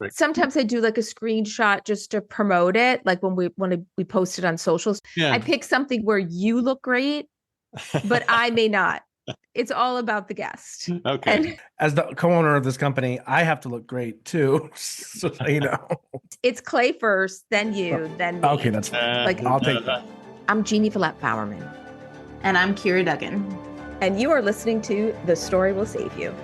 Right. Sometimes I do like a screenshot just to promote it. Like when we post it on socials, Yeah. I pick something where you look great, but I may not. It's all about the guest. Okay. And As the co-owner of this company, I have to look great too. So you know. it's Clay first, then you, then me. Okay, that's fine. Like, I'll take that. I'm Jeanne Bowerman. And I'm Kira Duggan. And you are listening to The Story Will Save You.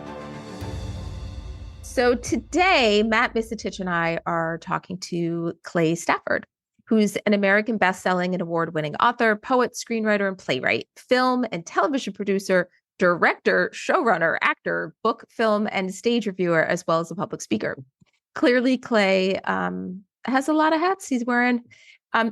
So today, Matt Misitich and I are talking to Clay Stafford, who's an American best-selling and award-winning author, poet, screenwriter, and playwright, film and television producer, director, showrunner, actor, book, film, and stage reviewer, as well as a public speaker. Clearly, Clay has a lot of hats he's wearing.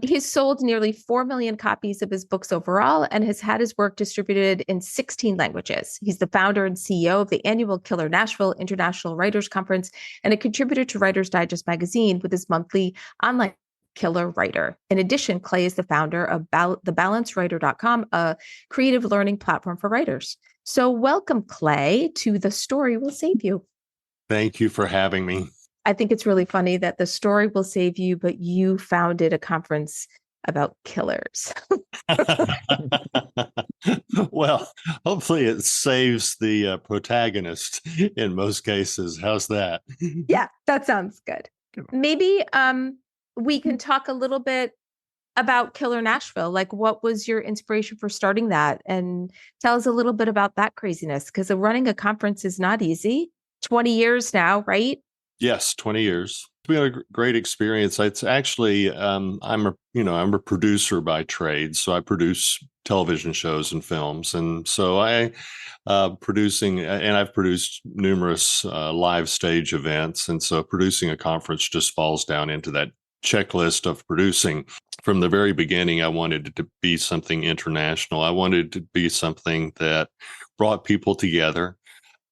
He's sold nearly 4 million copies of his books overall and has had his work distributed in 16 languages. He's the founder and CEO of the annual Killer Nashville International Writers Conference and a contributor to Writer's Digest magazine with his monthly online Killer Writer. In addition, Clay is the founder of thebalancedwriter.com, a creative learning platform for writers. So welcome, Clay, to The Story Will Save You. Thank you for having me. I think it's really funny that The Story Will Save You, but you founded a conference about killers. Well, hopefully it saves the protagonist in most cases. How's that? Yeah, that sounds good. Maybe we can talk a little bit about Killer Nashville. Like, what was your inspiration for starting that? And tell us a little bit about that craziness, because running a conference is not easy. 20 years now, right? Yes, 20 years. It's been a great experience. It's actually, I'm a producer by trade, so I produce television shows and films, and so I've produced numerous live stage events, and so producing a conference just falls down into that checklist of producing. From the very beginning, I wanted it to be something international. I wanted it to be something that brought people together.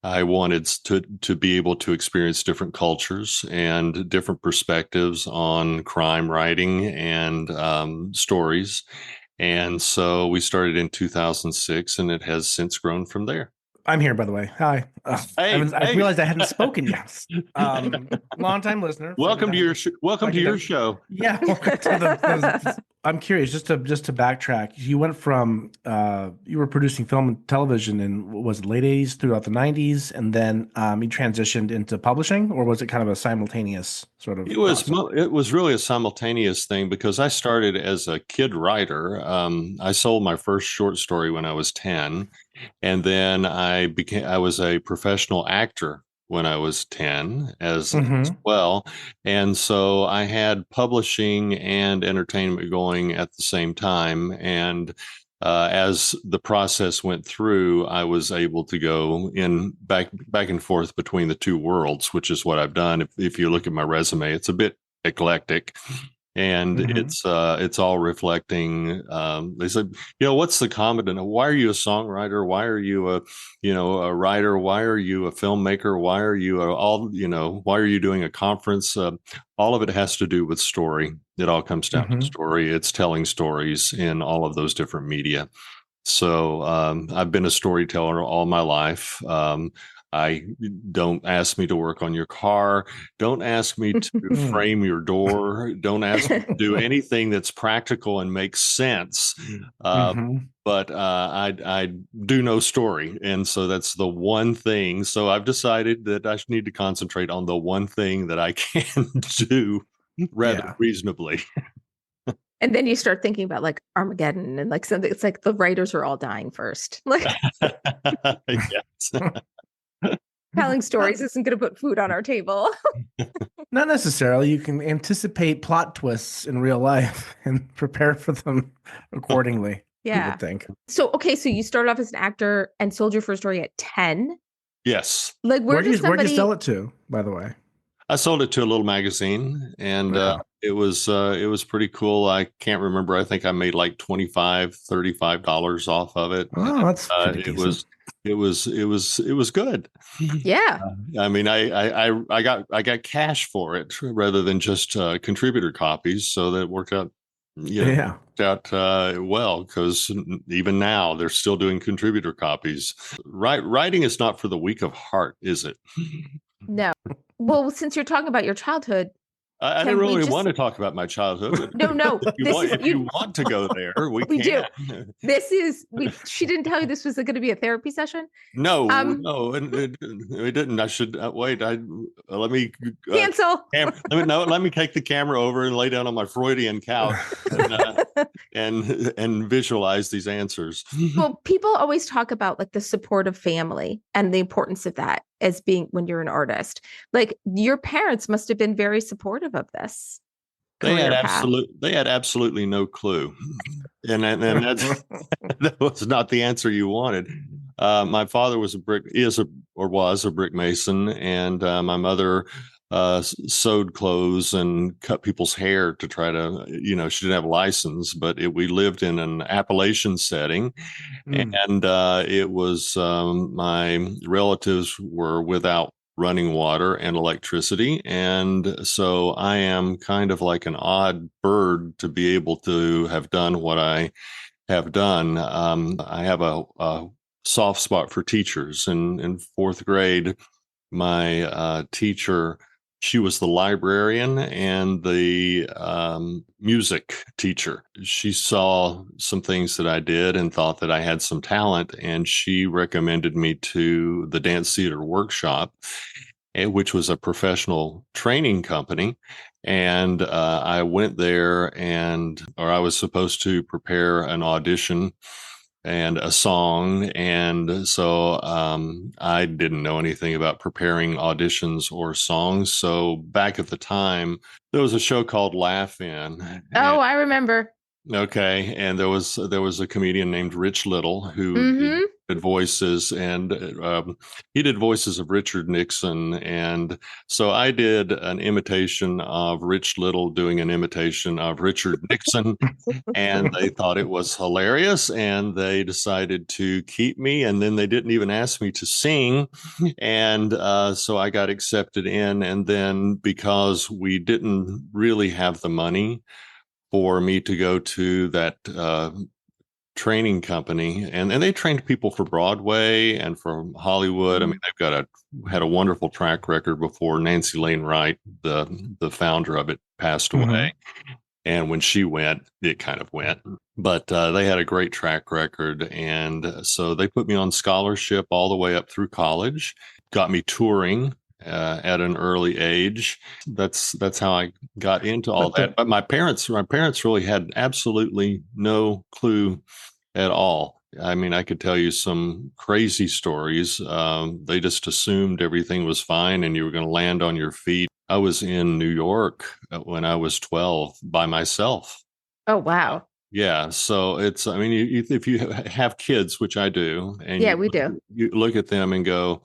I wanted to be able to experience different cultures and different perspectives on crime writing and stories. And so we started in 2006, and it has since grown from there. I'm here, by the way. Hi. Hey. I realized I hadn't spoken yet. Long-time listener. Welcome to your show. Yeah. Welcome to I'm curious, just to backtrack. You went from you were producing film and television in, was it late 80s throughout the 90s, and then you transitioned into publishing, or was it kind of a simultaneous sort of? It was really a simultaneous thing, because I started as a kid writer. I sold my first short story when I was 10. And then I was a professional actor when I was 10 as well. And so I had publishing and entertainment going at the same time. And as the process went through, I was able to go in back and forth between the two worlds, which is what I've done. If you look at my resume, it's a bit eclectic. And it's all reflecting. They said, what's the common? Why are you a songwriter? Why are you a writer? Why are you a filmmaker? Why are you why are you doing a conference? All of it has to do with story. It all comes down to story. It's telling stories in all of those different media. So I've been a storyteller all my life. Don't ask me to work on your car. Don't ask me to frame your door. Don't ask me to do anything that's practical and makes sense. But I do know story. And so that's the one thing. So I've decided that I need to concentrate on the one thing that I can do rather reasonably. And then you start thinking about like Armageddon and like something. It's like the writers are all dying first. Like, yes. Telling stories isn't going to put food on our table. Not necessarily. You can anticipate plot twists in real life and prepare for them accordingly. Yeah. You would think. So you started off as an actor and sold your first story at 10. Yes. Like where'd you sell it to, by the way? I sold it to a little magazine, and it was pretty cool. I can't remember. I think I made like $25-$35 off of it. Oh, that's pretty decent. It was good. Yeah. I mean, I got cash for it rather than just contributor copies, so that worked out. Worked out well, because even now they're still doing contributor copies. Writing is not for the weak of heart, is it? No. Well, since you're talking about your childhood, I can didn't we really just want to talk about my childhood, but no, this is if you want to go there, we we do. can. This is she didn't tell you this was going to be a therapy session. No, Um, no, it didn't. I should wait. Let me cancel. let me take the camera over and lay down on my Freudian couch and visualize these answers. Well, people always talk about like the support of family and the importance of that as being when you're an artist. Like your parents must have been very supportive of this career path. They had absolutely no clue, and that's that was not the answer you wanted. My father was was a brick mason, and my mother sewed clothes and cut people's hair to try to, she didn't have a license, but we lived in an Appalachian setting, and it was my relatives were without running water and electricity. And so I am kind of like an odd bird to be able to have done what I have done. I have a soft spot for teachers. And in fourth grade, my teacher, she was the librarian and the music teacher. She saw some things that I did and thought that I had some talent, and she recommended me to the Dance Theater Workshop, which was a professional training company. And I went there, or I was supposed to prepare an audition and a song. And so I didn't know anything about preparing auditions or songs. So back at the time, there was a show called Laugh In. Oh, I remember. Okay, and there was a comedian named Rich Little who did voices, and he did voices of Richard Nixon, and so I did an imitation of Rich Little doing an imitation of Richard Nixon, and they thought it was hilarious, and they decided to keep me, and then they didn't even ask me to sing, and so I got accepted in, and then because we didn't really have the money for me to go to that training company, and they trained people for Broadway and for Hollywood. I mean, they've had a wonderful track record before Nancy Lane Wright, the founder of it, passed away. And when she went, it kind of went. But they had a great track record, and so they put me on scholarship all the way up through college, got me touring at an early age. That's how I got into all that. But my parents really had absolutely no clue at all. I mean, I could tell you some crazy stories. They just assumed everything was fine and you were going to land on your feet. I was in New York when I was 12 by myself. Oh, wow. Yeah. So it's, I mean, if you have kids, which I do, and we do. You look at them and go,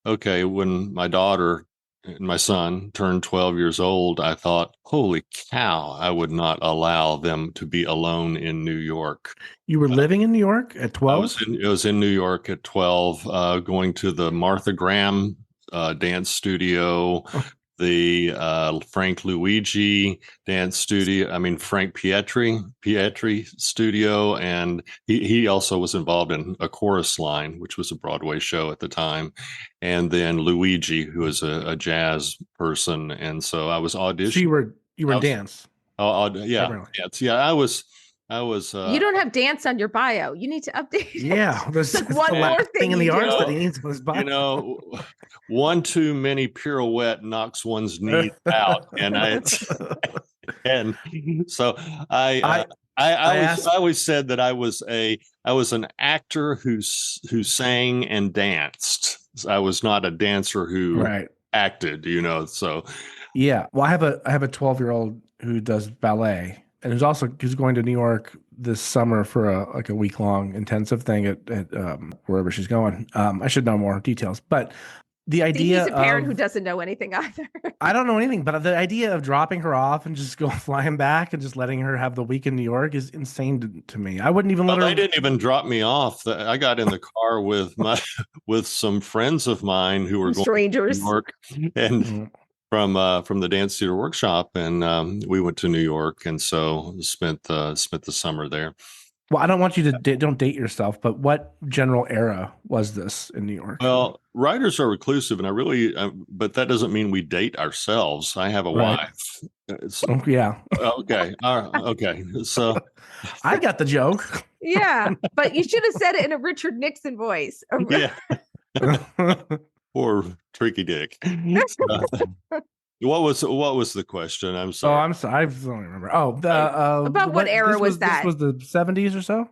okay, when my daughter and my son turned 12 years old, I thought, holy cow, I would not allow them to be alone in New York. You were living in New York at 12? I was in New York at 12, going to the Martha Graham dance studio, the Frank Luigi dance studio. I mean, Frank Pietri studio. And he also was involved in A Chorus Line, which was a Broadway show at the time. And then Luigi, who was a jazz person. And so I was auditioning. So you were dance. Yeah. Yeah. I was. You don't have dance on your bio. You need to update. Yeah, there's one more thing in the arts that he needs on his bio. One too many pirouette knocks one's knee out, and so I always said that I was an actor who sang and danced. I was not a dancer who acted. So yeah. Well, I have a 12-year-old who does ballet. And who's going to New York this summer for a week-long intensive thing at wherever she's going. I should know more details, but the idea he's a parent who doesn't know anything either. I don't know anything, but the idea of dropping her off and just flying back and just letting her have the week in New York is insane to me. I wouldn't even let her. They didn't even drop me off. I got in the car with some friends of mine who were strangers going to New York, and from the Dance Theater Workshop, and we went to New York, and so spent the summer there. Well, I don't want you to don't date yourself, but what general era was this in New York? Well, writers are reclusive, and but that doesn't mean we date ourselves. I have a Right. wife. Oh, yeah. Okay. Okay. So, I got the joke. Yeah, but you should have said it in a Richard Nixon voice. yeah, poor Tricky Dick. What was the question? I'm Oh, sorry. I'm sorry. I don't remember. Oh, About what era was This that? was the 70s or so?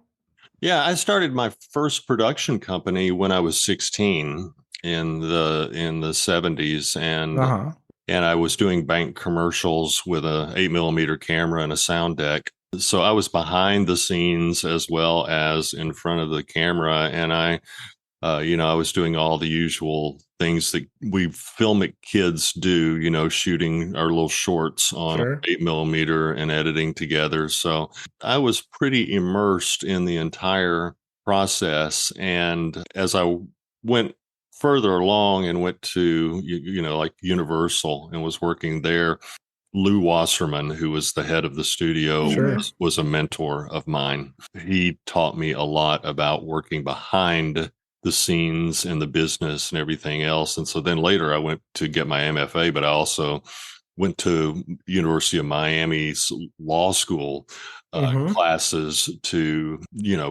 Yeah, I started my first production company when I was 16 in the 70s, Uh-huh. and I was doing bank commercials with a 8 millimeter camera and a sound deck. So I was behind the scenes as well as in front of the camera, and I was doing all the usual things that we filmic kids do, shooting our little shorts on Sure. 8 millimeter and editing together. So I was pretty immersed in the entire process. And as I went further along and went to, like Universal and was working there, Lou Wasserman, who was the head of the studio, Sure. was a mentor of mine. He taught me a lot about working behind the scenes and the business and everything else. And so then later I went to get my MFA, but I also went to University of Miami's law school Mm-hmm. classes to,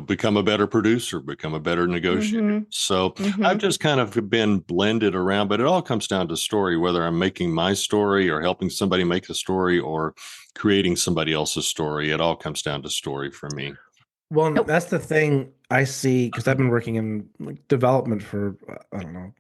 become a better producer, become a better negotiator. Mhm. So I've Mhm. just kind of been blended around, but it all comes down to story, whether I'm making my story or helping somebody make a story or creating somebody else's story. It all comes down to story for me. Well, and Oh, that's the thing I see because I've been working in like, development for I don't know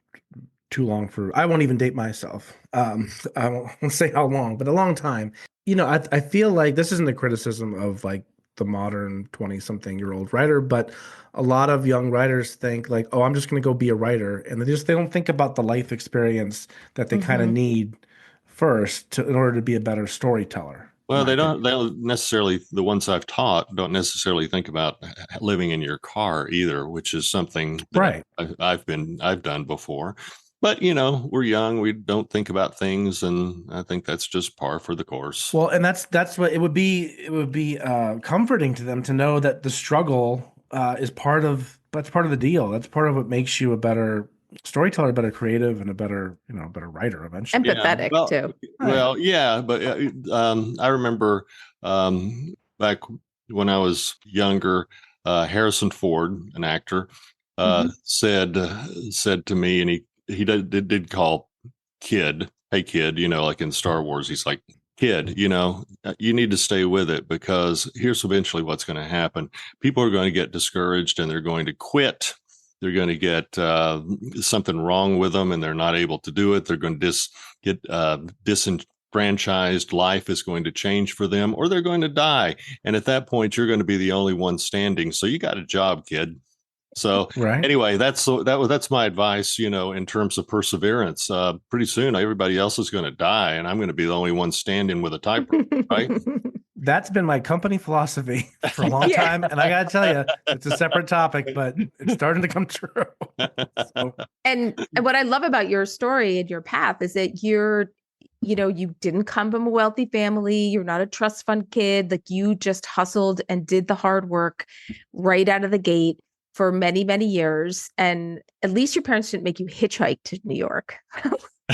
too long for I won't even date myself. I won't say how long, but a long time. I feel like this isn't a criticism of like the modern 20-something-year-old writer, but a lot of young writers think like, oh, I'm just going to go be a writer, and they don't think about the life experience that they kind of mhm. need first in order to be a better storyteller. In Well, my they opinion. don't necessarily, the ones I've taught don't necessarily think about living in your car either, which is something that Right. I've done before. But, we're young, we don't think about things, and I think that's just par for the course. Well, and that's what it would be. It would be comforting to them to know that the struggle is that's part of the deal. That's part of what makes you a better storyteller, a better creative, and a better better writer eventually. Yeah, Empathetic too. Right. yeah, but I remember back when I was younger, Harrison Ford, an actor, Mhm. said to me, and he did call kid, hey kid, like in Star Wars, he's like, kid, you need to stay with it because here's eventually what's going to happen. People are going to get discouraged and they're going to quit. They're going to get something wrong with them and they're not able to do it. They're going to get disenfranchised. Life is going to change for them or they're going to die. And at that point, you're going to be the only one standing. So you got a job, kid. So Right. anyway, that's my advice, in terms of perseverance. Pretty soon, everybody else is going to die, and I'm going to be the only one standing with a typewriter, right? That's been my company philosophy for a long Yeah. time, and I got to tell you, it's a separate topic, but it's starting to come true. So, And what I love about your story and your path is that you didn't come from a wealthy family. You're not a trust fund kid. Like you just hustled and did the hard work right out of the gate for many, many years. And at least your parents didn't make you hitchhike to New York.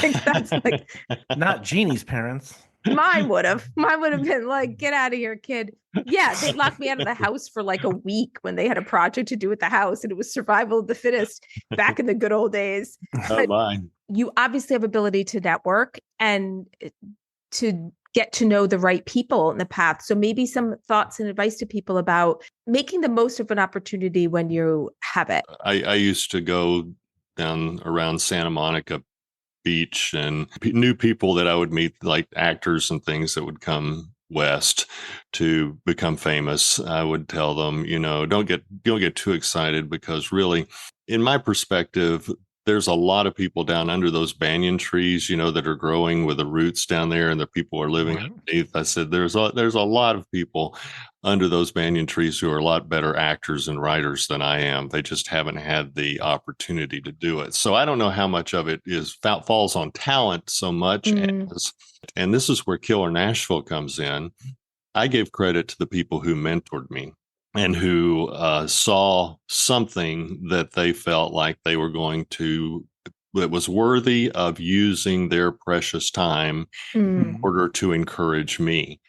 Like that's like not Jeannie's parents. mine would have. Mine would have been like, get out of here, kid. Yeah, they locked me out of the house for like a week when they had a project to do at the house, and it was survival of the fittest back in the good old days. Oh, But mine. you obviously have ability to network and to get to know the right people in the path. So maybe some thoughts and advice to people about making the most of an opportunity when you have it. I used to go down around Santa Monica Beach and new people that I would meet, like actors and things that would come west to become famous. I would tell them, don't get too excited because really, in my perspective, there's a lot of people down under those banyan trees, that are growing with the roots down there, and the people are living Right. underneath. I said, there's a lot of people under those banyan trees who are a lot better actors and writers than I am. They just haven't had the opportunity to do it. So I don't know how much of it falls on talent so much Mm. as, and this is where Killer Nashville comes in. I gave credit to the people who mentored me. and who saw something that they felt like they were going to, that was worthy of using their precious time in Mm. order to encourage me.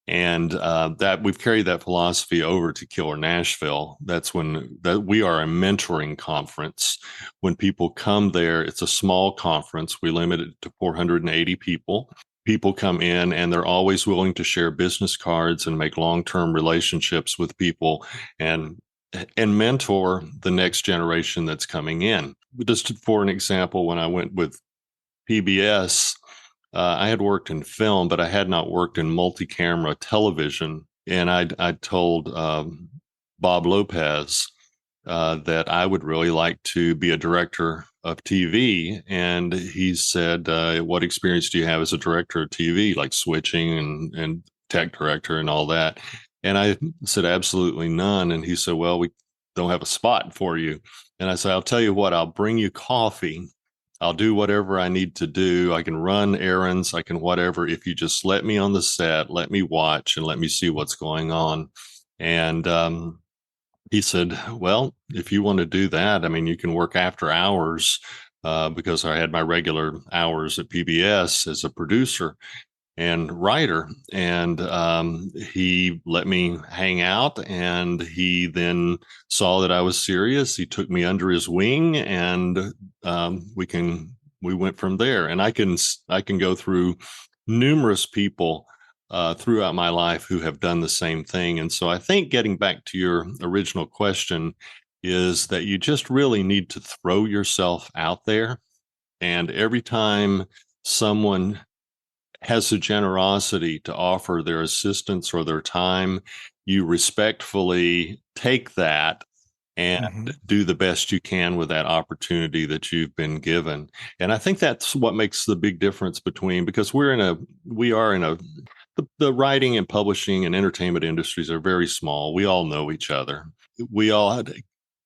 And that we've carried that philosophy over to Killer Nashville. That's when that we are a mentoring conference. When people come there, it's a small conference. We limit it to 480 people. People come in and they're always willing to share business cards and make long-term relationships with people and mentor the next generation that's coming in. Just for an example, when I went with PBS, I had worked in film, but I had not worked in multi-camera television. And I told Bob Lopez that I would really like to be a director of TV. And he said, what experience do you have as a director of TV, like switching and tech director and all that? And I said, absolutely none. And he said, well, we don't have a spot for you. And I said, I'll tell you what, I'll bring you coffee. I'll do whatever I need to do. I can run errands. I can whatever. If you just let me on the set, let me watch and let me see what's going on. And he said, well, if you want to do that, I mean, you can work after hours because I had my regular hours at PBS as a producer and writer. And he let me hang out. And he then saw that I was serious. He took me under his wing, and we went from there. And I can go through numerous people throughout my life who have done the same thing. And so I think getting back to your original question is that you just really need to throw yourself out there. And every time someone has the generosity to offer their assistance or their time, you respectfully take that and do the best you can with that opportunity that you've been given. And I think that's what makes the big difference between, because we are in a, the writing and publishing and entertainment industries are very small. We all know each other. We all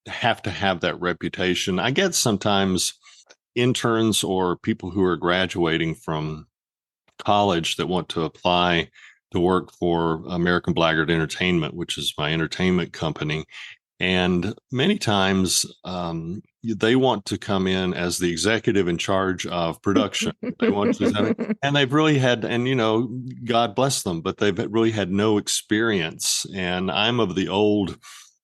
have to have that reputation. I get sometimes interns or people who are graduating from college that want to apply to work for American Blackguard Entertainment, which is my entertainment company. And many times they want to come in as the executive in charge of production. They want to, and they've really had, and God bless them, but they've really had no experience. And I'm of the old,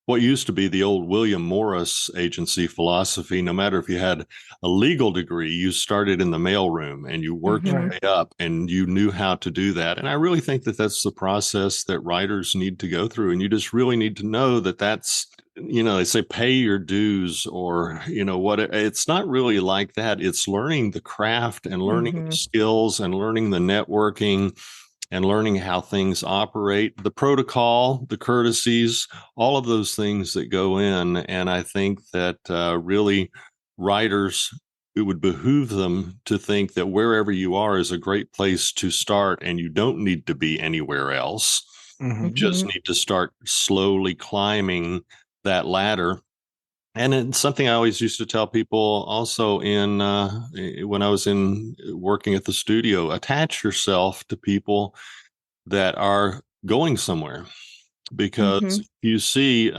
what used to be the old William Morris agency philosophy. No matter if you had a legal degree, you started in the mailroom and you worked your way up and you knew how to do that. And I really think that that's the process that writers need to go through. And you just really need to know that that's, they say pay your dues, or, it's not really like that. It's learning the craft and learning the skills and learning the networking and learning how things operate, the protocol, the courtesies, all of those things that go in. And I think that really writers, it would behoove them to think that wherever you are is a great place to start, and you don't need to be anywhere else. You just need to start slowly climbing that ladder. And it's something I always used to tell people also when I was in working at the studio, attach yourself to people that are going somewhere, because you see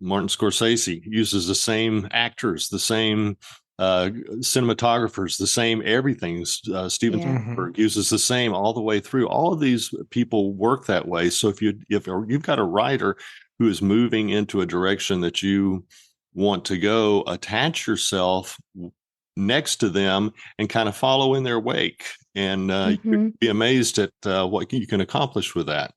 Martin Scorsese uses the same actors, the same cinematographers, the same everything. Steven Spielberg uses the same all the way through. All of these people work that way. So if you've got a writer who is moving into a direction that you want to go, attach yourself next to them and kind of follow in their wake. And you'd be amazed at what you can accomplish with that.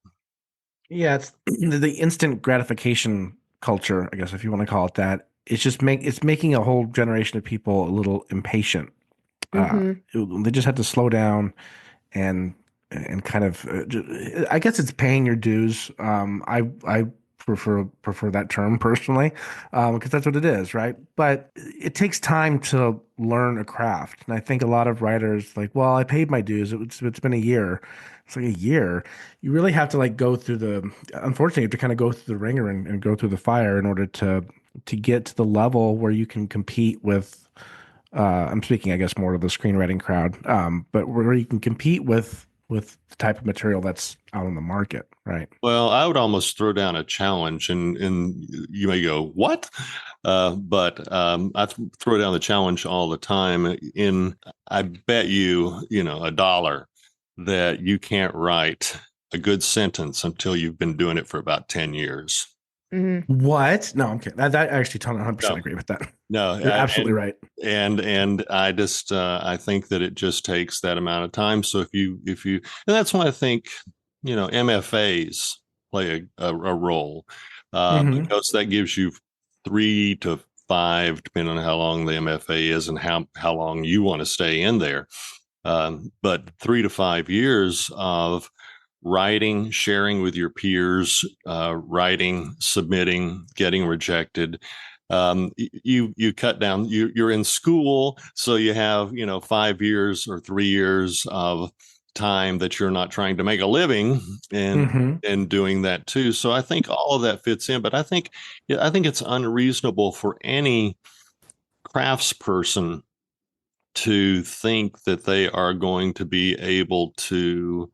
Yeah, it's the instant gratification culture, I guess, if you want to call it that. It's just it's making a whole generation of people a little impatient. They just have to slow down and kind of, I guess it's paying your dues. I prefer that term personally, because that's what it is, right? But it takes time to learn a craft, and I think a lot of writers like, well, I paid my dues. It's been a year. It's like a year. You really have to go through unfortunately, you have to kind of go through the ringer and go through the fire in order to get to the level where you can compete with. I'm speaking, I guess, more to the screenwriting crowd, but where you can compete with with the type of material that's out on the market, right? Well, I would almost throw down a challenge, and you may go, "What?" But I throw down the challenge all the time. I bet you know, $1 that you can't write a good sentence until you've been doing it for about 10 years. What? No, I'm kidding. I actually totally 100% No, agree with that. no, You're absolutely right. and I just I think that it just takes that amount of time. So and that's why I think, you know, MFAs play a role, Hmm. because that gives you 3 to 5, depending on how long the MFA is and how long you want to stay in there. But 3 to 5 years of writing, sharing with your peers, writing, submitting, getting rejected. You cut down. You're in school, so you have, you know, 5 years or 3 years of time that you're not trying to make a living and Hmm. doing that too. So I think all of that fits in. But I think it's unreasonable for any craftsperson to think that they are going to be able to,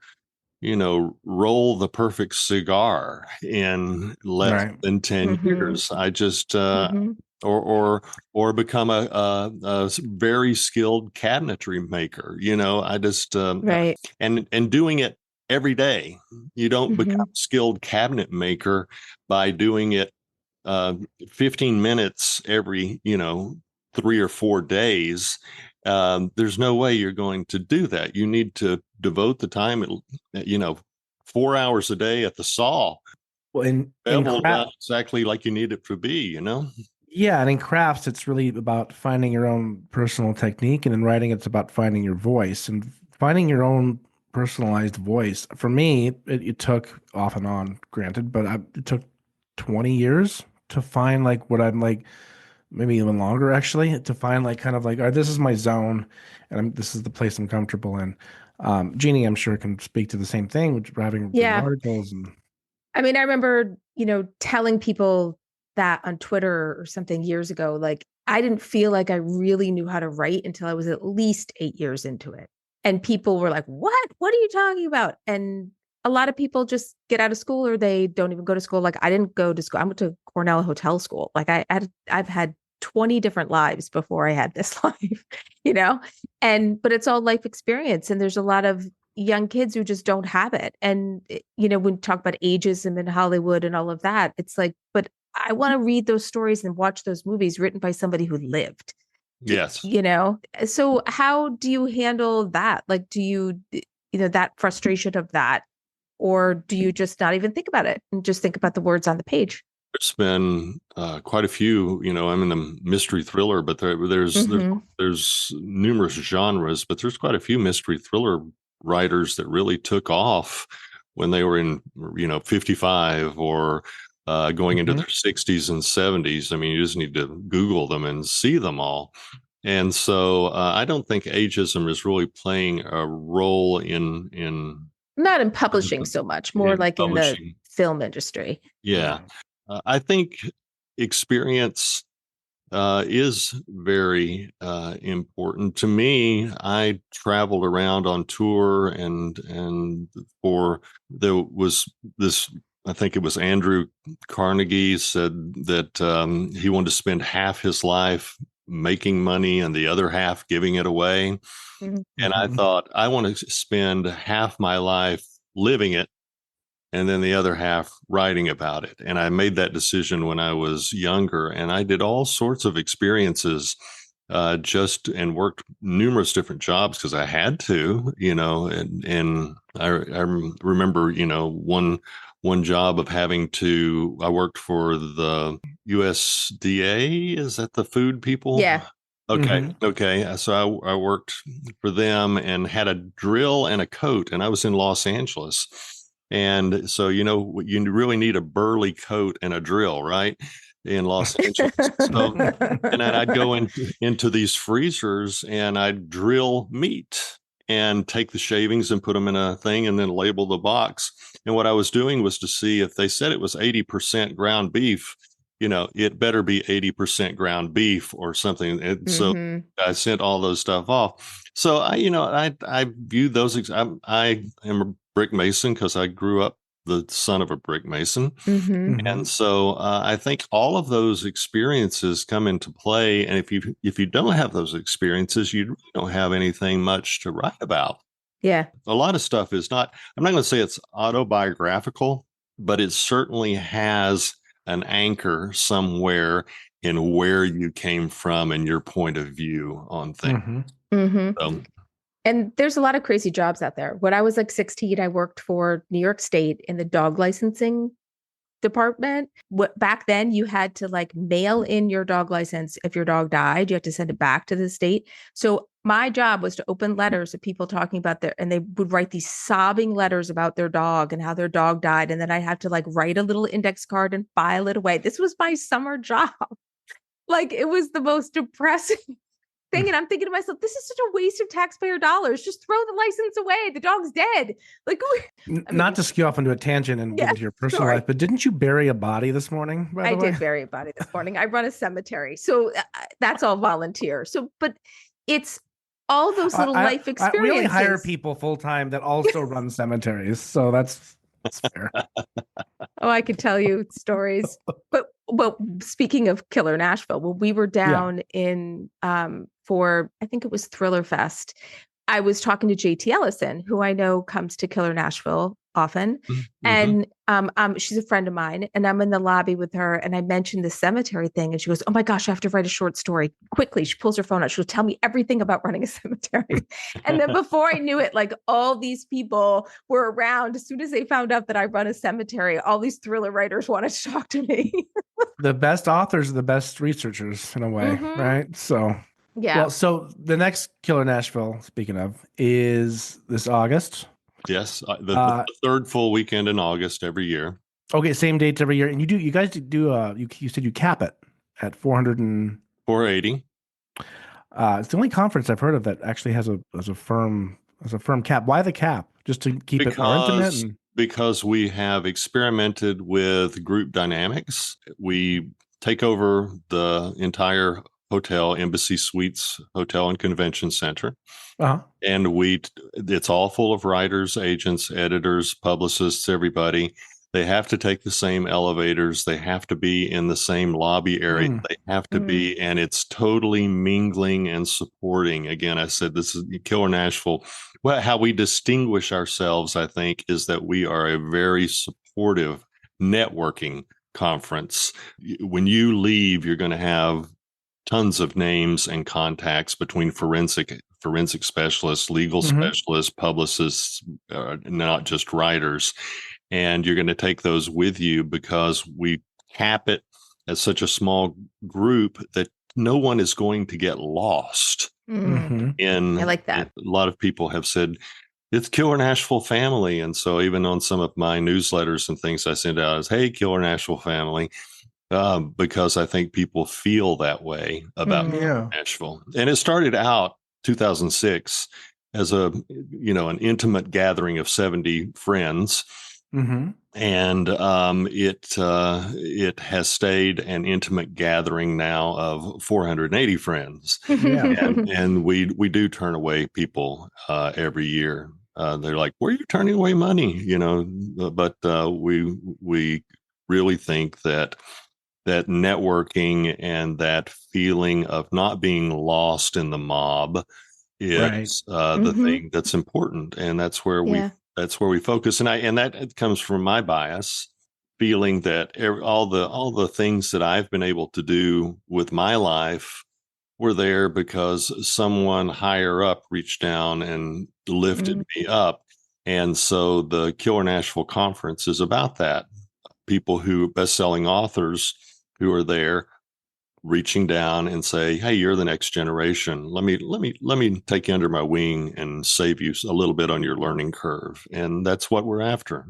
you know, roll the perfect cigar in less Right. than 10 Mm-hmm. years. I just, Mm-hmm. or become a very skilled cabinetry maker. You know, I just, Right. and doing it every day. You don't Mm-hmm. become a skilled cabinet maker by doing it uh, 15 minutes every, you know, 3 or 4 days. There's no way you're going to do that. You need to devote the time, you know, 4 hours a day at the saw, Well, in bevel down craft, exactly like you need it to be, you know? yeah, and in crafts, it's really about finding your own personal technique, and in writing, it's about finding your voice and finding your own personalized voice. For me, it took off and on, granted, but it took 20 years to find like what I'm like, maybe even longer actually, to find like kind of like, all right, this is my zone, and this is the place I'm comfortable in. Jeannie, I'm sure, can speak to the same thing, which having written Yeah. articles and. I mean, I remember, you know, telling people that on Twitter or something years ago, like I didn't feel like I really knew how to write until I was at least 8 years into it. And people were like, "What? What are you talking about?" And a lot of people just get out of school or they don't even go to school. Like I didn't go to school. I went to Cornell Hotel School. Like I've had 20 different lives before I had this life, you know? But it's all life experience. And there's a lot of young kids who just don't have it. And, you know, when we talk about ageism in Hollywood and all of that, it's like, but I want to read those stories and watch those movies written by somebody who lived, Yes. you know? So how do you handle that? Like, do you, you know, that frustration of that? Or do you just not even think about it and just think about the words on the page? There's been quite a few, you know, I'm in the mystery thriller, but Mm-hmm. there's numerous genres, but there's quite a few mystery thriller writers that really took off when they were in, you know, 55 or going into Mhm. their 60s and 70s. I mean, you just need to Google them and see them all. And so I don't think ageism is really playing a role Not in publishing so much, more in like in the publishing. film industry. Yeah. Right. I think experience is very important to me. I traveled around on tour, and for there was this. I think it was Andrew Carnegie said that he wanted to spend half his life making money and the other half giving it away. Mhm. And I Mhm. thought I want to spend half my life living it and then the other half writing about it. And I made that decision when I was younger, and I did all sorts of experiences, just and worked numerous different jobs because I had to, you know. And I remember, you know, one job of having to. I worked for the USDA. Is that the food people? Yeah. Okay. Mhm. Okay. So I worked for them and had a drill and a coat, and I was in Los Angeles. And so, you know, you really need a burly coat and a drill, right? In Los Angeles. So, and then I'd go into these freezers and I'd drill meat and take the shavings and put them in a thing and then label the box. And what I was doing was to see if they said it was 80% ground beef, it better be 80% ground beef or something. And so Mhm. I sent all those stuff off. So I view those. I am a brick mason because I grew up the son of a brick mason. Mhm. And so I think all of those experiences come into play. And if you don't have those experiences, you really don't have anything much to write about. Yeah. A lot of stuff is not, I'm not going to say it's autobiographical, but it certainly has an anchor somewhere in where you came from and your point of view on things. Mhm. So, And there's a lot of crazy jobs out there. When I was like 16, I worked for New York State in the dog licensing department. Back then, you had to like mail in your dog license. If your dog died, you had to send it back to the state. So my job was to open letters of people talking about and they would write these sobbing letters about their dog and how their dog died. And then I had to like write a little index card and file it away. This was my summer job. Like it was the most depressing thing. And I'm thinking to myself, this is such a waste of taxpayer dollars. Just throw the license away. The dog's dead. Like, Not to skew off into a tangent and get into your personal life, but didn't you bury a body this morning, by the way? I did bury a body this morning. I run a cemetery. So that's all volunteer. So, but it's all those little life experiences. We only hire people full time that also run cemeteries. So that's fair. Oh, I could tell you stories. But well, speaking of Killer Nashville, well, we were down in for I think it was Thriller Fest. I was talking to JT Ellison, who I know comes to Killer Nashville often. mhm. And she's a friend of mine. And I'm in the lobby with her. And I mentioned the cemetery thing. And she goes, "Oh my gosh, I have to write a short story quickly." She pulls her phone out. She'll tell me everything about running a cemetery. And then before I knew it, like all these people were around. As soon as they found out that I run a cemetery, all these thriller writers wanted to talk to me. The best authors are the best researchers in a way, right? So yeah. Well, so the next Killer Nashville, speaking of, is this August. Yes, the third full weekend in August every year. Okay, same dates every year, and you guys do you said you cap it at 400 and 480. It's the only conference I've heard of that actually has a firm cap. Why the cap? Just to keep it more intimate? Because we have experimented with group dynamics. We take over the entire hotel, Embassy Suites Hotel and Convention Center. And it's all full of writers, agents, editors, publicists, everybody. They have to take the same elevators. They have to be in the same lobby area. They have to be, and it's totally mingling and supporting. Again, I said this is Killer Nashville. Well, how we distinguish ourselves, I think, is that we are a very supportive networking conference. When you leave, you're going to have tons of names and contacts between forensic specialists, legal specialists, publicists, not just writers. And you're going to take those with you because we cap it as such a small group that no one is going to get lost. I like that. A lot of people have said, it's Killer Nashville family. And so even on some of my newsletters and things I send out is, hey, Killer Nashville family. Because I think people feel that way about Nashville. And it started out 2006 as an intimate gathering of 70 friends. And it has stayed an intimate gathering now of 480 friends. And we do turn away people every year. They're like, "Where are you turning away money?" But we really think that networking and that feeling of not being lost in the mob is the thing that's important, and that's where we focus. And that comes from my bias, feeling that all the things that I've been able to do with my life were there because someone higher up reached down and lifted me up. And so the Killer Nashville conference is about that. People best-selling authors who are there reaching down and say, "Hey, you're the next generation. Let me take you under my wing and save you a little bit on your learning curve." And that's what we're after.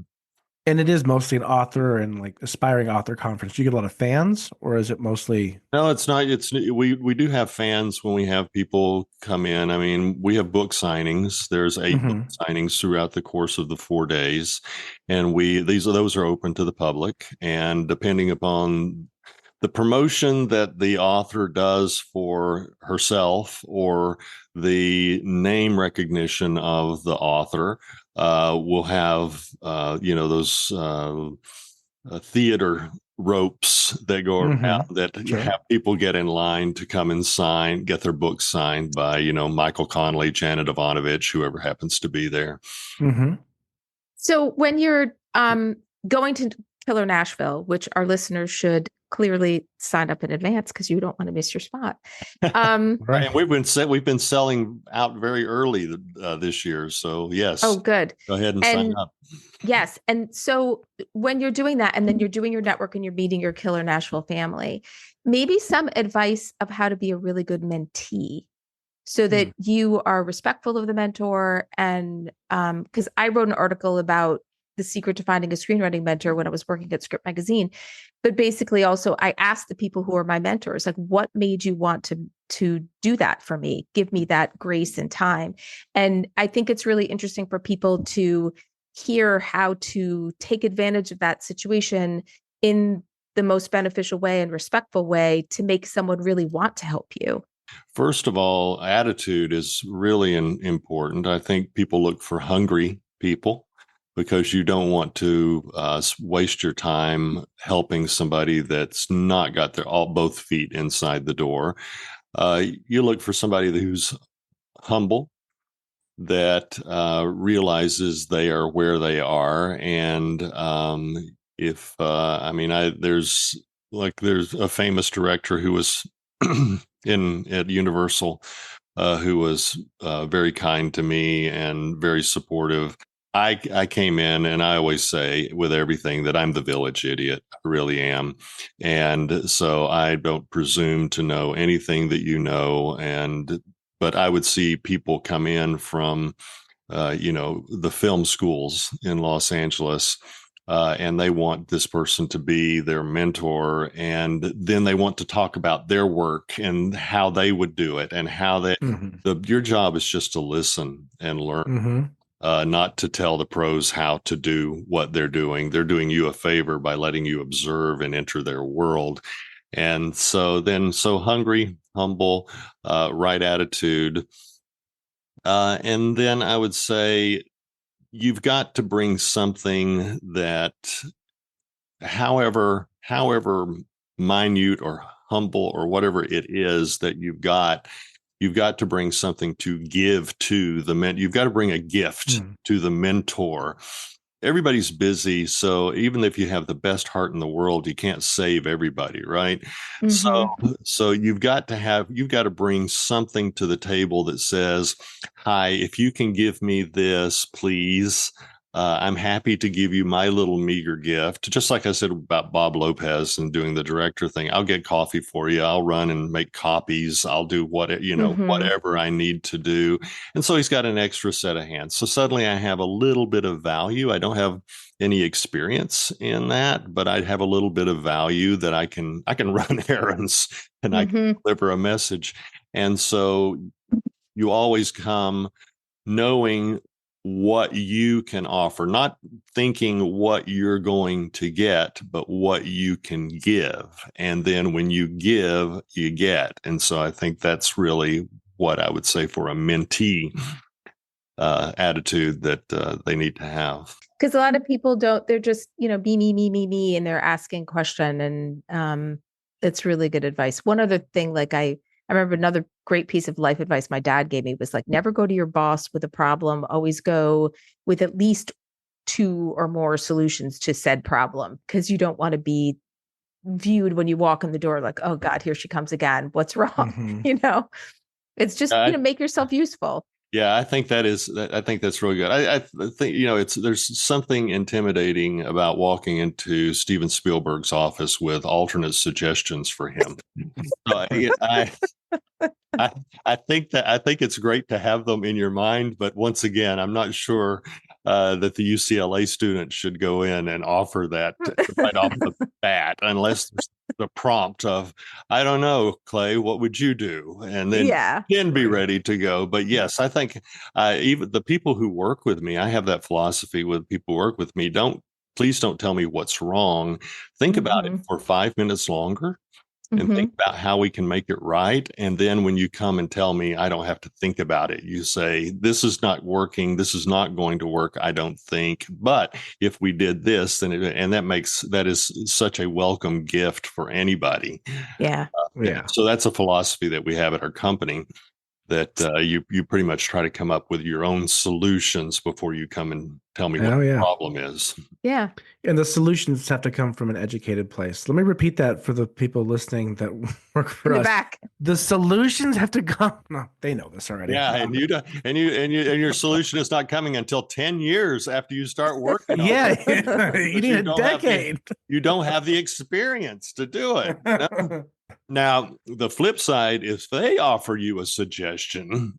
And it is mostly an author and like aspiring author conference. Do you get a lot of fans, or is it mostly? No, it's not. We do have fans when we have people come in. I mean, we have book signings. There's 8 book signings throughout the course of the 4 days, and those are open to the public. And depending upon the promotion that the author does for herself or the name recognition of the author will have, those theater ropes that go around that have people get in line to come and get their books signed by, Michael Connelly, Janet Ivanovich, whoever happens to be there. So when you're going to Killer Nashville, which our listeners should clearly sign up in advance because you don't want to miss your spot. Right. And we've been selling out very early this year. So yes. Oh, good. Go ahead and sign up. Yes. And so when you're doing that and then you're doing your network and you're meeting your Killer Nashville family, maybe some advice of how to be a really good mentee so that you are respectful of the mentor. And because I wrote an article about the secret to finding a screenwriting mentor when I was working at Script Magazine. But basically also I asked the people who are my mentors, like, what made you want to do that for me? Give me that grace and time. And I think it's really interesting for people to hear how to take advantage of that situation in the most beneficial way and respectful way to make someone really want to help you. First of all, attitude is really important. I think people look for hungry people because you don't want to waste your time helping somebody that's not got both feet inside the door. You look for somebody who's humble, that realizes they are where they are. And there's a famous director who was at Universal who was very kind to me and very supportive. I came in and I always say with everything that I'm the village idiot. I really am. And so I don't presume to know anything that you know. But I would see people come in from, the film schools in Los Angeles, and they want this person to be their mentor. And then they want to talk about their work and how they would do it and how your job is just to listen and learn. Not to tell the pros how to do what they're doing. They're doing you a favor by letting you observe and enter their world. And so hungry, humble, right attitude. And then I would say you've got to bring something that, however minute or humble or whatever it is that you've got to bring something to give to the mentor. You've got to bring a gift to the mentor. Everybody's busy. So even if you have the best heart in the world, you can't save everybody, right? So you've got to bring something to the table that says, hi, if you can give me this, please, I'm happy to give you my little meager gift. Just like I said about Bob Lopez and doing the director thing, I'll get coffee for you. I'll run and make copies. I'll do whatever I need to do. And so he's got an extra set of hands. So suddenly I have a little bit of value. I don't have any experience in that, but I have a little bit of value that I can run errands and I can deliver a message. And so you always come knowing what you can offer, not thinking what you're going to get, but what you can give. And then when you give, you get. And so I think that's really what I would say for a mentee attitude that they need to have. Because a lot of people they're just, me, and they're asking question. And it's really good advice. One other thing, I remember another great piece of life advice my dad gave me was never go to your boss with a problem. Always go with at least 2 or more solutions to said problem, because you don't want to be viewed when you walk in the door like, oh God, here she comes again. What's wrong? It's just, make yourself useful. Yeah, I think that's really good. I think, there's something intimidating about walking into Steven Spielberg's office with alternate suggestions for him. So I think it's great to have them in your mind, but once again, I'm not sure that the UCLA student should go in and offer that right off the bat, unless there's the prompt of, I don't know, Clay, what would you do? And then can be ready to go. But yes, I think even the people who work with me, I have that philosophy with people who work with me, don't please don't tell me what's wrong. Think about it Mhm. for 5 minutes longer and Mhm. think about how we can make it right. And then when you come and tell me, I don't have to think about it. You say, this is not working. This is not going to work. I don't think. But if we did this, then and that is such a welcome gift for anybody. Yeah. Yeah. So that's a philosophy that we have at our company, that you pretty much try to come up with your own solutions before you come and tell me what Oh, the yeah. problem is. Yeah. And the solutions have to come from an educated place. Let me repeat that for the people listening that work for In the us. back. The solutions have to come. No, they know this already. Yeah, No. and you don't, and your solution is not coming until 10 years after you start working on Yeah, it. you Because need a don't have decade. you don't have the experience to do it. Now, the flip side, if they offer you a suggestion,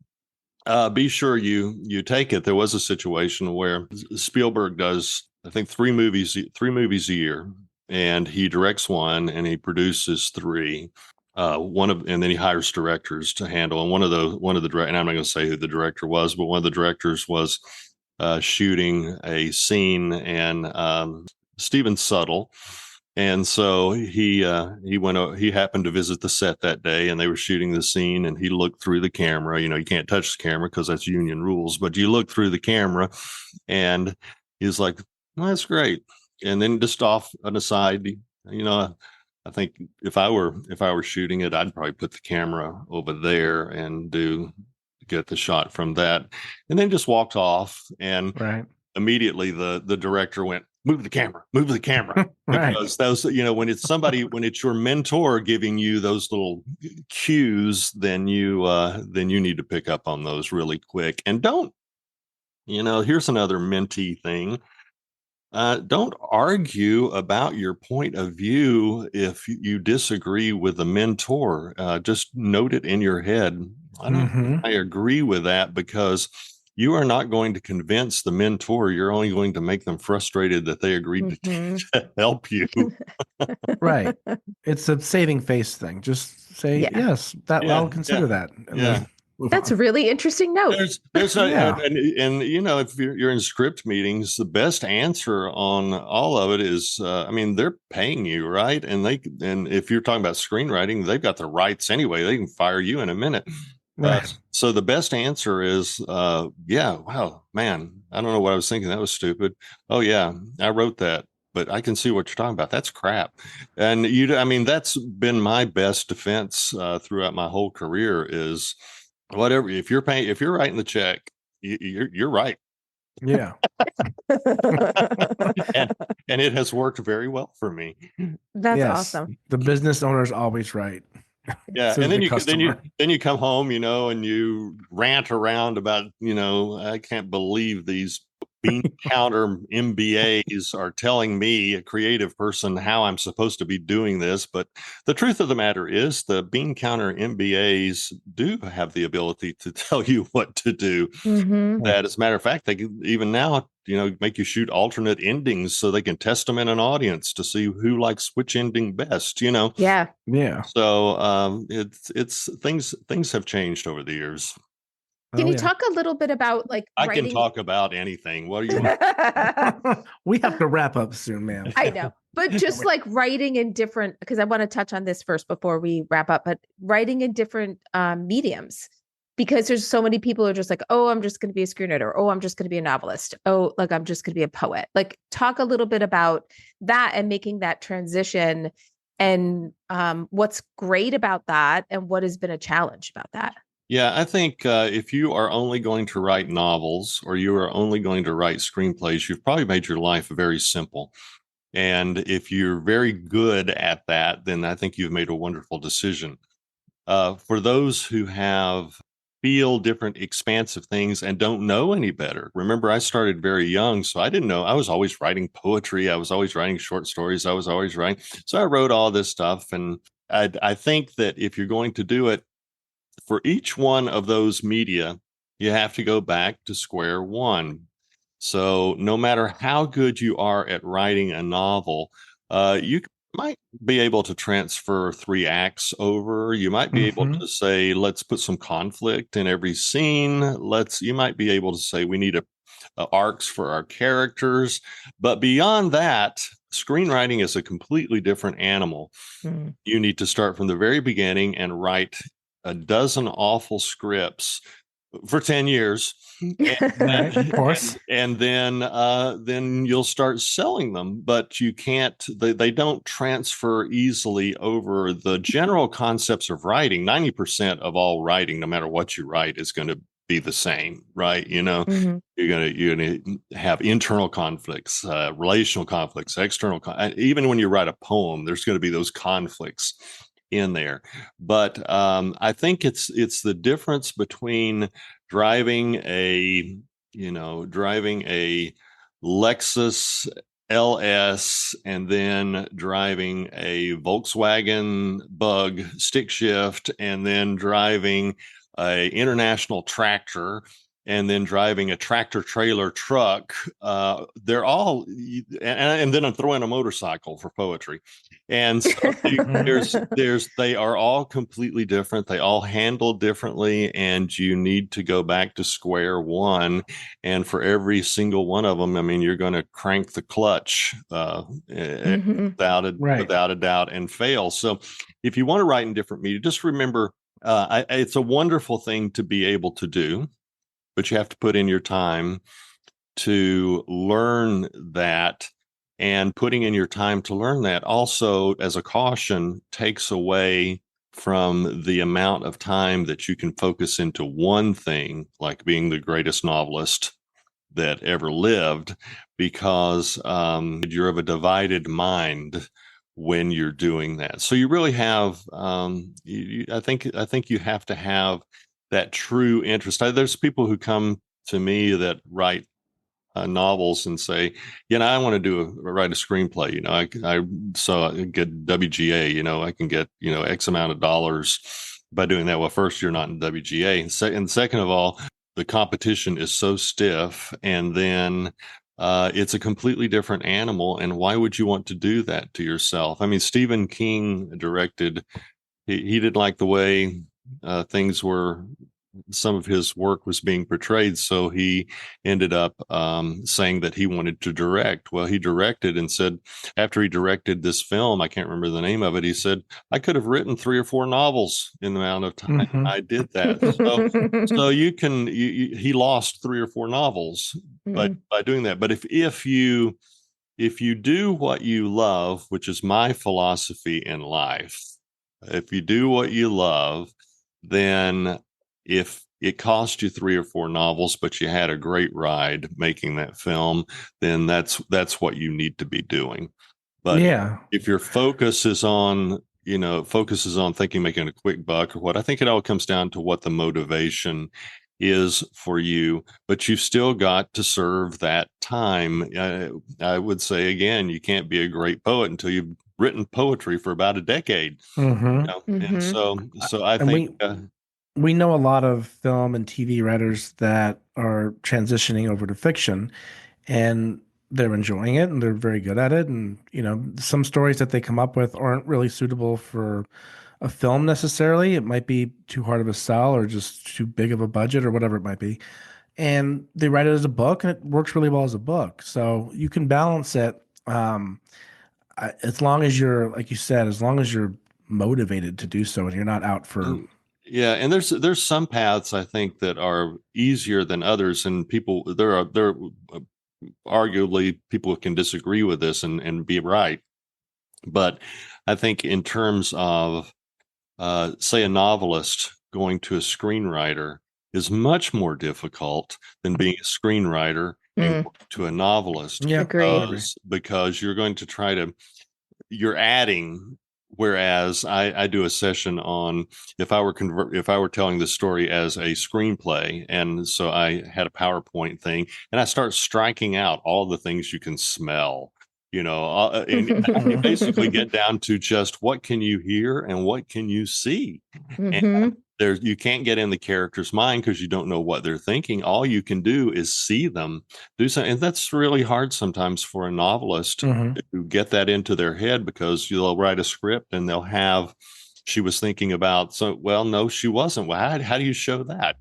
be sure you take it. There was a situation where Spielberg does, I think, three movies a year, and he directs one and he produces three. And then he hires directors to handle. And one of the direct, and I'm not going to say who the director was, but one of the directors was shooting a scene, and Steven Suttle. And so he happened to visit the set that day, and they were shooting the scene, and he looked through the camera. You know, you can't touch the camera because that's union rules, but you look through the camera, and he's like, well, that's great. And then just off on the side, you know, I think if I were shooting it, I'd probably put the camera over there and get the shot from that, and then just walked off. And Right. immediately the director went, move the camera. Right. Because those, when it's your mentor giving you those little cues, then you need to pick up on those really quick. And don't, here's another minty thing. Don't argue about your point of view if you disagree with the mentor. Just note it in your head. I don't think I agree with that, because you are not going to convince the mentor. You're only going to make them frustrated that they agreed Mhm. to help you. Right. It's a saving face thing. Just say, Yeah. yes, that Yeah, I'll consider that. And yeah. then move That's a on. really interesting note. There's no, Yeah. and if you're in script meetings, the best answer on all of it is, I mean, they're paying you, right? And if you're talking about screenwriting, they've got the rights anyway. They can fire you in a minute. Right. So the best answer is, yeah, wow, man, I don't know what I was thinking. That was stupid. Oh yeah, I wrote that, but I can see what you're talking about. That's crap. And I mean, that's been my best defense throughout my whole career is, whatever, if you're writing the check, you're right. Yeah. and it has worked very well for me. That's Yes. awesome. The business owner's always right. Yeah, So and is then the you customer. come home, and you rant around about, I can't believe these bean counter MBAs are telling me, a creative person, how I'm supposed to be doing this. But the truth of the matter is, the bean counter MBAs do have the ability to tell you what to do. Mhm. That, as a matter of fact, they can even now, make you shoot alternate endings so they can test them in an audience to see who likes which ending best. Yeah. Yeah. So it's things have changed over the years. Can Oh, you yeah. talk a little bit about like I can writing? talk about anything. What do you? We have to wrap up soon, ma'am. I know, but just like writing in different, because I want to touch on this first before we wrap up, but writing in different mediums, because there's so many people who are just like, oh, I'm just going to be a screenwriter. Oh, I'm just going to be a novelist. Oh, like I'm just going to be a poet. Like, talk a little bit about that and making that transition, and what's great about that and what has been a challenge about that. Yeah, I think if you are only going to write novels, or you are only going to write screenplays, you've probably made your life very simple. And if you're very good at that, then I think you've made a wonderful decision. For those who feel different expansive things and don't know any better. Remember, I started very young, so I didn't know. I was always writing poetry. I was always writing short stories. I was always writing. So I wrote all this stuff. And I think that if you're going to do it, for each one of those media, you have to go back to square one. So no matter how good you are at writing a novel, you might be able to transfer 3 acts over. You might be able to say, let's put some conflict in every scene. You might be able to say, we need arcs for our characters. But beyond that, screenwriting is a completely different animal. You need to start from the very beginning and write a dozen awful scripts for 10 years. Right, of course. And then you'll start selling them, but you can't, they don't transfer easily over. The general concepts of writing. 90% of all writing, no matter what you write, is going to be the same, right? You're gonna have internal conflicts, relational conflicts, external even when you write a poem, there's going to be those conflicts in there. But I think it's the difference between driving a Lexus LS and then driving a Volkswagen Bug stick shift and then driving a international tractor and then driving a tractor trailer truck. They're all, and then I'm throwing a motorcycle for poetry. And so they are all completely different. They all handle differently, and you need to go back to square one. And for every single one of them, I mean, you're going to crank the clutch without a doubt and fail. So if you want to write in different media, just remember, it's a wonderful thing to be able to do, but you have to put in your time to learn that. And putting in your time to learn that also, as a caution, takes away from the amount of time that you can focus into one thing, like being the greatest novelist that ever lived, because you're of a divided mind when you're doing that. So you really have, I think you have to have that true interest. There's people who come to me that write novels and say, I want to write a screenplay. So I get WGA. I can get X amount of dollars by doing that. Well, first, you're not in WGA, and second of all, the competition is so stiff, and then it's a completely different animal. And why would you want to do that to yourself? I mean, Stephen King directed. He didn't like the way things were. Some of his work was being portrayed, so he ended up saying that he wanted to direct. Well, he directed and said, after he directed this film, I can't remember the name of it, he said, I could have written 3 or 4 novels in the amount of time I did that. So he lost 3 or 4 novels by doing that. But if you do what you love, which is my philosophy in life, if you do what you love, then if it cost you 3 or 4 novels, but you had a great ride making that film, then that's what you need to be doing. But if your focus is on, thinking making a quick buck or what, I think it all comes down to what the motivation is for you. But you've still got to serve that time. I would say again, you can't be a great poet until you've written poetry for about a decade. And so I think. We know a lot of film and TV writers that are transitioning over to fiction, and they're enjoying it and they're very good at it. And, some stories that they come up with aren't really suitable for a film necessarily. It might be too hard of a sell or just too big of a budget or whatever it might be. And they write it as a book, and it works really well as a book. So you can balance it as long as you're, like you said, as long as you're motivated to do so and you're not out for... Yeah, and there's some paths I think that are easier than others, and there are arguably people can disagree with this and be right. But I think in terms of say a novelist going to a screenwriter is much more difficult than being a screenwriter and to a novelist. Yeah, because you're going to you're adding. Whereas I do a session on if I were telling the story as a screenplay, and so I had a PowerPoint thing, and I start striking out all the things you can smell, and you basically get down to just what can you hear and what can you see. And you can't get in the character's mind because you don't know what they're thinking. All you can do is see them do something, and that's really hard sometimes for a novelist to get that into their head, because they'll write a script and they'll have she was thinking about. So, well, no, she wasn't. Well, how do you show that?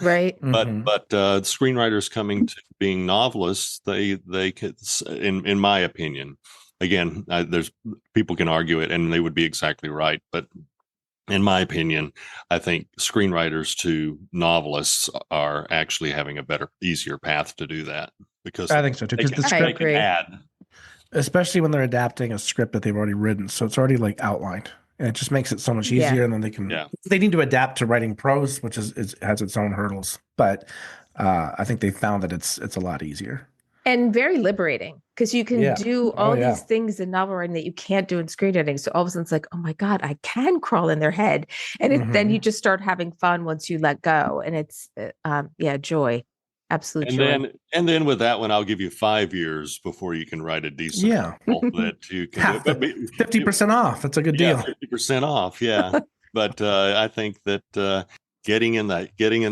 Right. But screenwriters coming to being novelists, they could, in my opinion, again, there's people can argue it, and they would be exactly right, but in my opinion, I think screenwriters to novelists are actually having a better, easier path to do that, because I think so too. they Because can, the I script, they can agree. add. especially when they're adapting a script that they've already written, so it's already like outlined, and it just makes it so much Yeah. easier. And then they can, Yeah. they need to adapt to writing prose, which has its own hurdles. But I think they found that it's a lot easier. And very liberating, because you can Yeah. do Oh, all yeah. these things in novel writing that you can't do in screenwriting. So all of a sudden it's like, oh my God, I can crawl in their head. And then you just start having fun once you let go. And it's, joy. Absolute joy. And then with that one, I'll give you 5 years before you can write a decent novel that you can do. 50% off. That's a good deal. 50% off. Yeah. But I think that getting in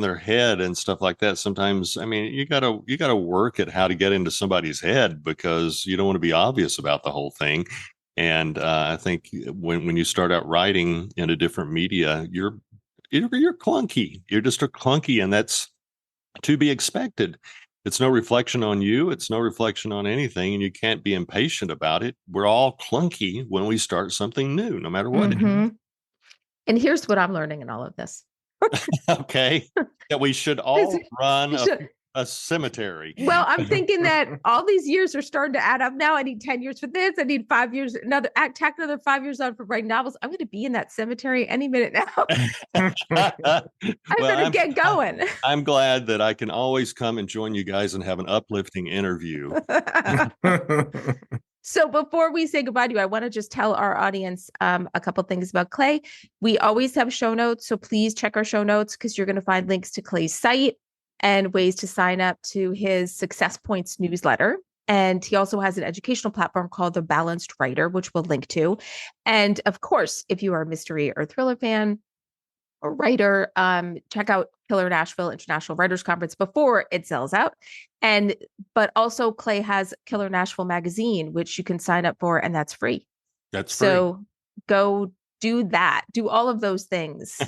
their head and stuff like that, sometimes, I mean, you gotta work at how to get into somebody's head, because you don't want to be obvious about the whole thing. And I think when you start out writing in a different media, you're clunky. You're just a clunky, and that's to be expected. It's no reflection on you. It's no reflection on anything, and you can't be impatient about it. We're all clunky when we start something new, no matter what. Mhm. And here's what I'm learning in all of this. Okay, that we should all run a cemetery. Well, I'm thinking that all these years are starting to add up now. I need 10 years for this. I need 5 years, tack another 5 years on for writing novels. I'm going to be in that cemetery any minute now. I better get going. I'm glad that I can always come and join you guys and have an uplifting interview. So before we say goodbye to you, I want to just tell our audience a couple things about Clay. We always have show notes, so please check our show notes, because you're going to find links to Clay's site and ways to sign up to his Success Points newsletter. And he also has an educational platform called The Balanced Writer, which we'll link to. And of course, if you are a mystery or thriller fan or writer, check out Killer Nashville International Writers Conference before it sells out. But also Clay has Killer Nashville magazine, which you can sign up for, and that's free. That's free. So go do that. Do all of those things.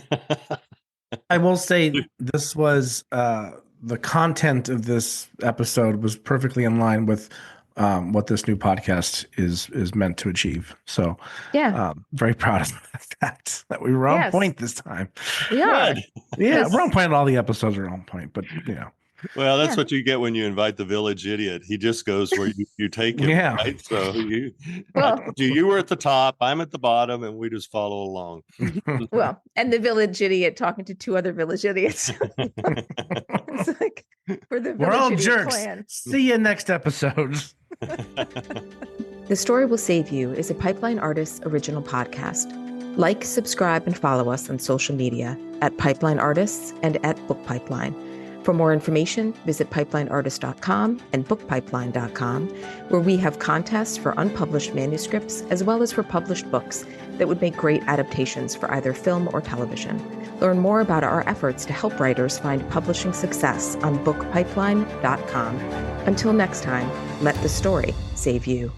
I will say this was the content of this episode was perfectly in line with what this new podcast is meant to achieve. So yeah, very proud of the fact that we were on point this time. We are. Yeah, we're on point. All the episodes are on point, but Well, that's what you get when you invite the village idiot. He just goes where you take him. Yeah. Right? So you were at the top, I'm at the bottom, and we just follow along. Well, and the village idiot talking to 2 other village idiots. It's like we're all idiot jerks. Clan. See you next episode. The Story Will Save You is a Pipeline Artists original podcast. Like, subscribe, and follow us on social media at Pipeline Artists and at Book Pipeline. For more information, visit pipelineartist.com and bookpipeline.com, where we have contests for unpublished manuscripts as well as for published books that would make great adaptations for either film or television. Learn more about our efforts to help writers find publishing success on bookpipeline.com. Until next time, let the story save you.